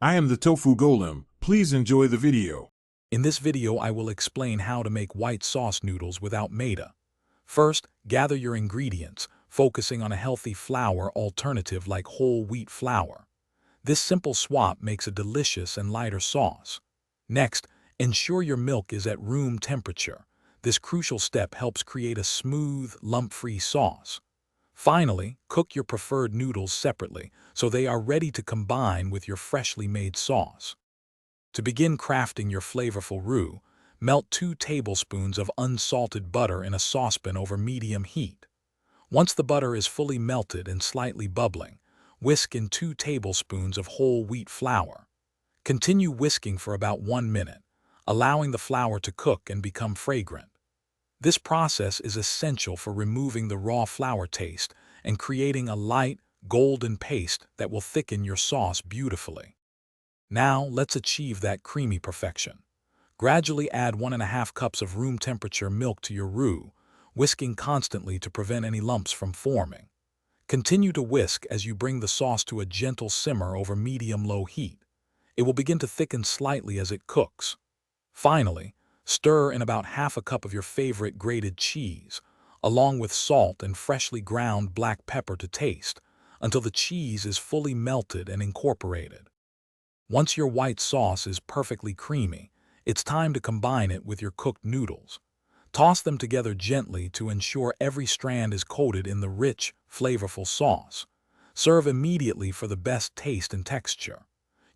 I am the Tofu Golem. Please enjoy the video. In this video, I will explain how to make white sauce noodles without Maida. First, gather your ingredients, focusing on a healthy flour alternative like whole wheat flour. This simple swap makes a delicious and lighter sauce. Next, ensure your milk is at room temperature. This crucial step helps create a smooth, lump-free sauce. Finally, cook your preferred noodles separately so they are ready to combine with your freshly made sauce. To begin crafting your flavorful roux, melt 2 tablespoons of unsalted butter in a saucepan over medium heat. Once the butter is fully melted and slightly bubbling, whisk in 2 tablespoons of whole wheat flour. Continue whisking for about 1 minute, allowing the flour to cook and become fragrant. This process is essential for removing the raw flour taste and creating a light, golden paste that will thicken your sauce beautifully. Now, let's achieve that creamy perfection. Gradually add 1½ cups of room temperature milk to your roux, whisking constantly to prevent any lumps from forming. Continue to whisk as you bring the sauce to a gentle simmer over medium-low heat. It will begin to thicken slightly as it cooks. Finally, stir in about ½ cup of your favorite grated cheese, along with salt and freshly ground black pepper to taste, until the cheese is fully melted and incorporated. Once your white sauce is perfectly creamy, it's time to combine it with your cooked noodles. Toss them together gently to ensure every strand is coated in the rich, flavorful sauce. Serve immediately for the best taste and texture.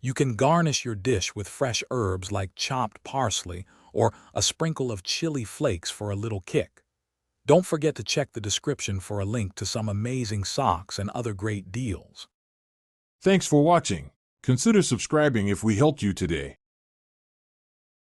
You can garnish your dish with fresh herbs like chopped parsley or a sprinkle of chili flakes for a little kick. Don't forget to check the description for a link to some amazing socks and other great deals. Thanks for watching. Consider subscribing if we helped you today.